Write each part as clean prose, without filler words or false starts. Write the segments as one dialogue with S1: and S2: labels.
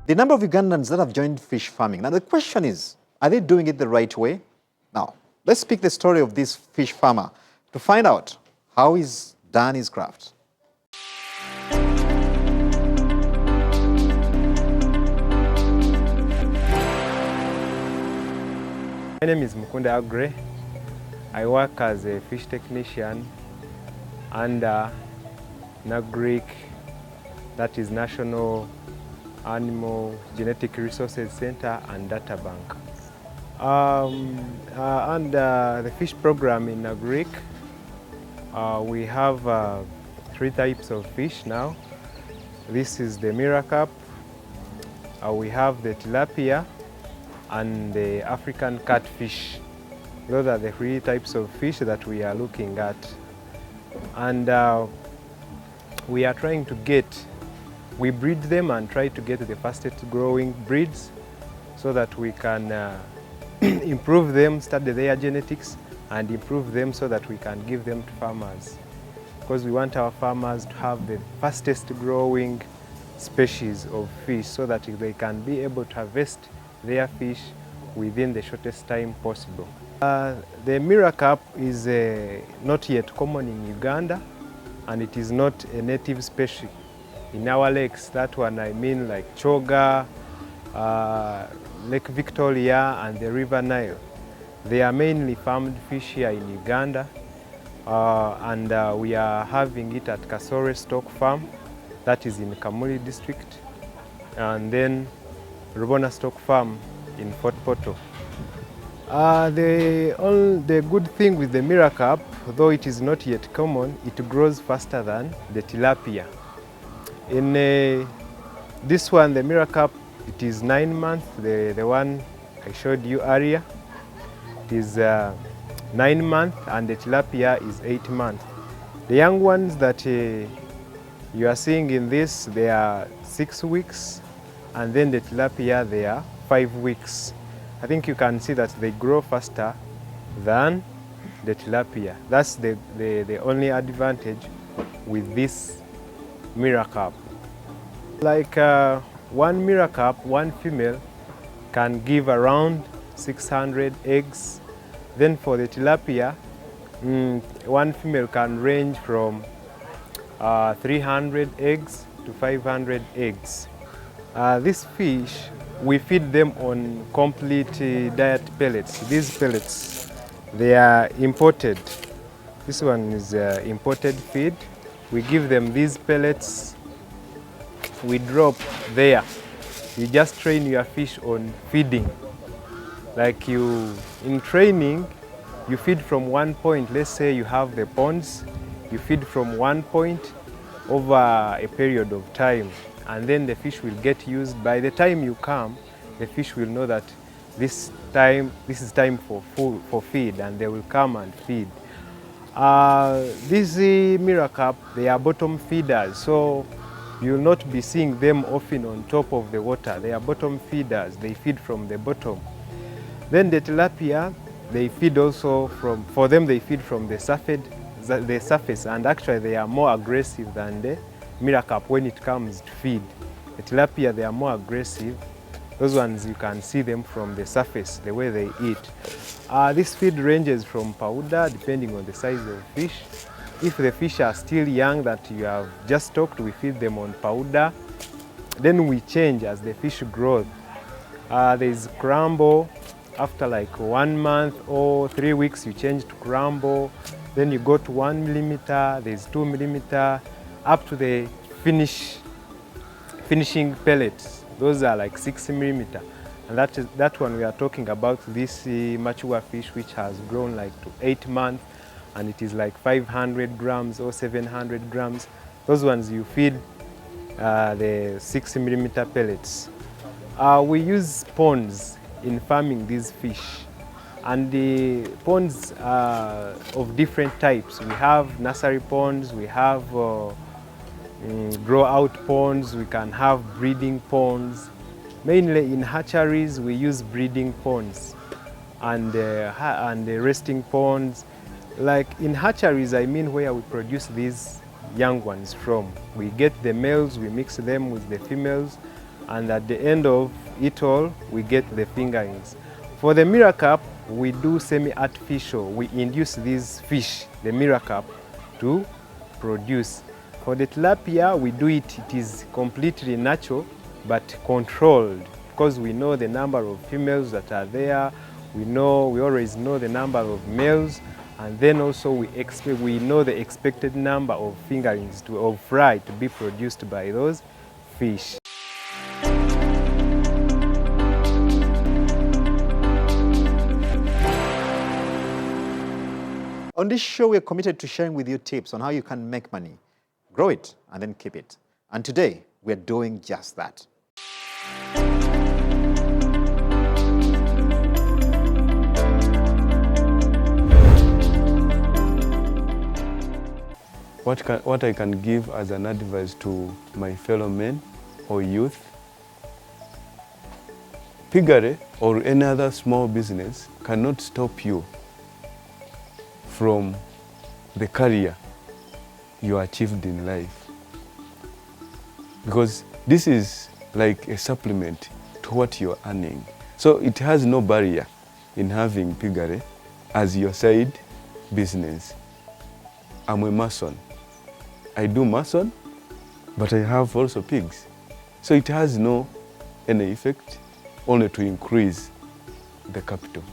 S1: the number of Ugandans that have joined fish farming. Now the question is, are they doing it the right way? Now, let's pick the story of this fish farmer to find out how he's done his craft.
S2: My name is Mukunda Agre. I work as a fish technician under NAGRIC, that is National Animal Genetic Resources Center and Data Bank. Under the fish program in NAGRIC, we have 3 types of fish now. This is the Miracup, we have the tilapia, and the African catfish. Those are the 3 types of fish that we are looking at. And we are trying to we breed them and try to get the fastest growing breeds so that we can improve them, study their genetics, and improve them so that we can give them to farmers. Because we want our farmers to have the fastest growing species of fish so that they can be able to harvest their fish within the shortest time possible. The Miracup is not yet common in Uganda, and it is not a native species in our lakes. That one I mean like Choga, Lake Victoria and the River Nile. They are mainly farmed fish here in Uganda, and we are having it at Kasore Stock Farm, that is in Kamuli district, and then Rubona Stock Farm in Fort Portal. The good thing with the Miracup, though it is not yet common, it grows faster than the tilapia. In this one, the Miracup, it is 9 months. The one I showed you earlier, it is 9 months, and the tilapia is 8 months. The young ones that you are seeing in this, they are 6 weeks, and then the tilapia, they are 5 weeks. I think you can see that they grow faster than the tilapia. That's the only advantage with this Miracup. Like one Miracup, one female can give around 600 eggs. Then for the tilapia, one female can range from 300 eggs to 500 eggs. This fish, we feed them on complete diet pellets. These pellets, they are imported. This one is imported feed. We give them these pellets. We drop there. You just train your fish on feeding. Like in training, you feed from one point. Let's say you have the ponds. You feed from one point over a period of time, and then the fish will get used. By the time you come, the fish will know that this is time for feed, and they will come and feed. These Miracup, they are bottom feeders, so you will not be seeing them often on top of the water. They are bottom feeders. They feed from the bottom. Then the tilapia, they feed also for them they feed from the surface, and actually they are more aggressive than the Miracup when it comes to feed. The tilapia, they are more aggressive. Those ones you can see them from the surface, the way they eat. This feed ranges from powder, depending on the size of fish. If the fish are still young that you have just stocked, we feed them on powder. Then we change as the fish grows. There is crumble. After like 1 month or 3 weeks, you change to crumble. Then you go to 1 millimeter, there's 2 millimeter, up to the finishing pellets. Those are like 6 millimeter. And that one we are talking about, this mature fish which has grown like to 8 months, and it is like 500 grams or 700 grams. Those ones you feed the 6 millimeter pellets. We use ponds in farming these fish, and the ponds are of different types. We have nursery ponds, we have grow out ponds, we can have breeding ponds. Mainly in hatcheries we use breeding ponds and resting ponds. Like in hatcheries, I mean where we produce these young ones from. We get the males, we mix them with the females, and at the end of it all, we get the fingerings. For the mirror carp, we do semi-artificial. We induce these fish, the mirror carp, to produce. For the tilapia, we do it is completely natural but controlled, because we know the number of females that are there, we always know the number of males, and then also we know the expected number of fingerings of fry to be produced by those fish.
S1: On this show, we're committed to sharing with you tips on how you can make money, grow it, and then keep it. And today, we're doing just that.
S3: What I can give as an advice to my fellow men or youth, piggery or any other small business cannot stop you from the career you achieved in life. Because this is like a supplement to what you're earning. So it has no barrier in having piggery as your side business. I'm a mason. I do mason, but I have also pigs. So it has no any effect, only to increase the capital.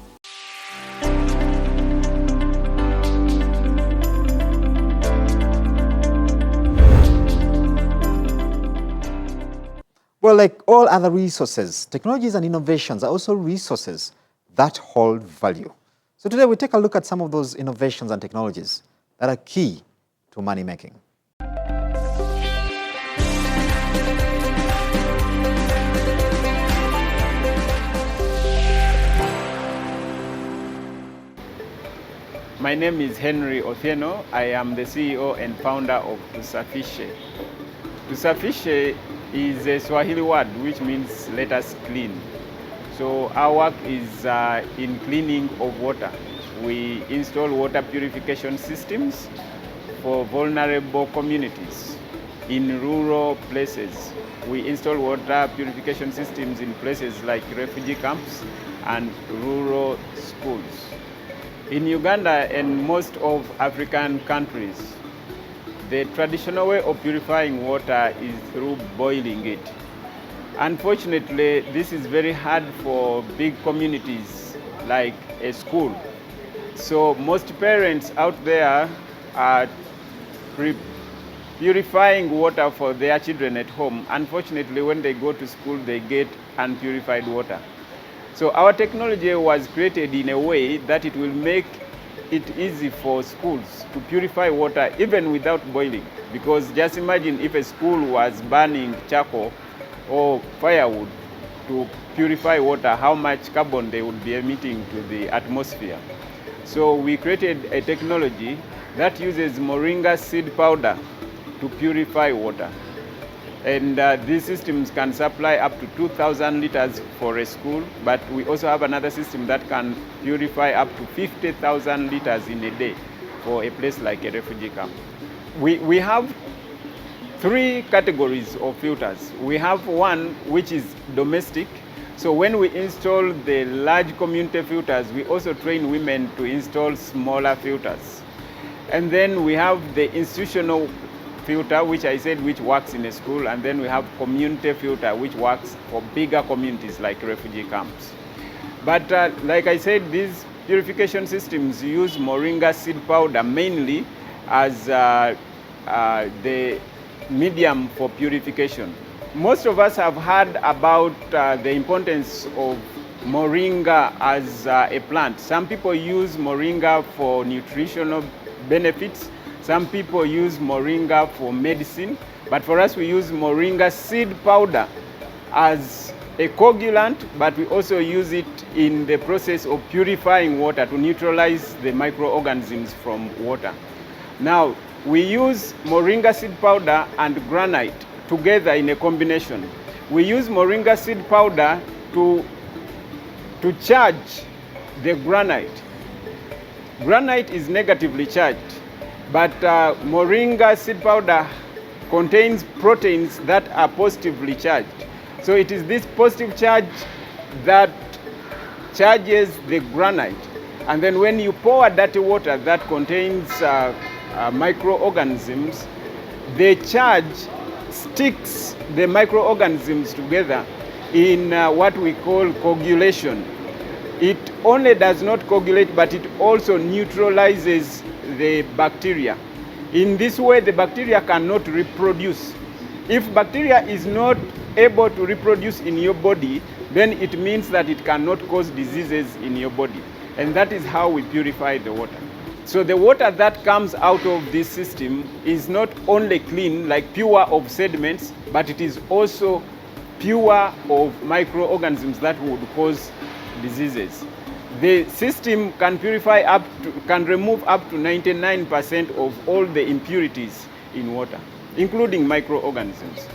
S1: Well, like all other resources, technologies and innovations are also resources that hold value. So today we take a look at some of those innovations and technologies that are key to money making.
S4: My name is Henry Othieno. I am the CEO and founder of Tusafishe. Tusafishe is a Swahili word which means let us clean. So our work is in cleaning of water. We install water purification systems for vulnerable communities in rural places. We install water purification systems in places like refugee camps and rural schools. In Uganda and most of African countries, the traditional way of purifying water is through boiling it. Unfortunately, this is very hard for big communities like a school. So most parents out there are purifying water for their children at home. Unfortunately, when they go to school, they get unpurified water. So our technology was created in a way that it will make it easy for schools to purify water even without boiling. Because just imagine if a school was burning charcoal or firewood to purify water, how much carbon they would be emitting to the atmosphere. So we created a technology that uses moringa seed powder to purify water. And these systems can supply up to 2,000 liters for a school, but we also have another system that can purify up to 50,000 liters in a day for a place like a refugee camp. We have three categories of filters. We have one which is domestic. So when we install the large community filters, we also train women to install smaller filters. And then we have the institutional filter, which I said, which works in a school, and then we have community filter, which works for bigger communities like refugee camps. But like I said, these purification systems use moringa seed powder mainly as the medium for purification. Most of us have heard about the importance of moringa as a plant. Some people use moringa for nutritional benefits. Some people use moringa for medicine, but for us we use moringa seed powder as a coagulant, but we also use it in the process of purifying water to neutralize the microorganisms from water. Now, we use moringa seed powder and granite together in a combination. We use moringa seed powder to charge the granite. Granite is negatively charged, but moringa seed powder contains proteins that are positively charged. So it is this positive charge that charges the granite. And then when you pour dirty water that contains microorganisms, the charge sticks the microorganisms together in what we call coagulation. It only does not coagulate, but it also neutralizes the bacteria. In this way, the bacteria cannot reproduce. If bacteria is not able to reproduce in your body, then it means that it cannot cause diseases in your body. And that is how we purify the water. So the water that comes out of this system is not only clean, like pure of sediments, but it is also pure of microorganisms that would cause diseases. The system can remove up to 99% of all the impurities in water, including microorganisms.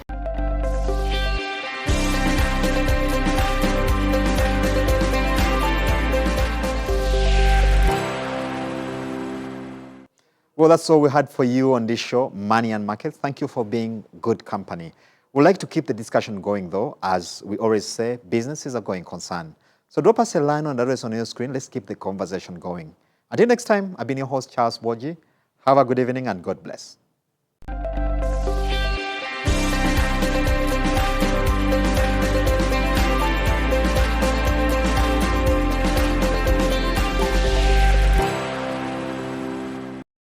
S1: Well, that's all we had for you on this show, Money and Markets. Thank you for being good company. We'd like to keep the discussion going, though. As we always say, businesses are going concern. So drop us a line on the address on your screen. Let's keep the conversation going. Until next time, I've been your host, Charles Boji. Have a good evening and God bless.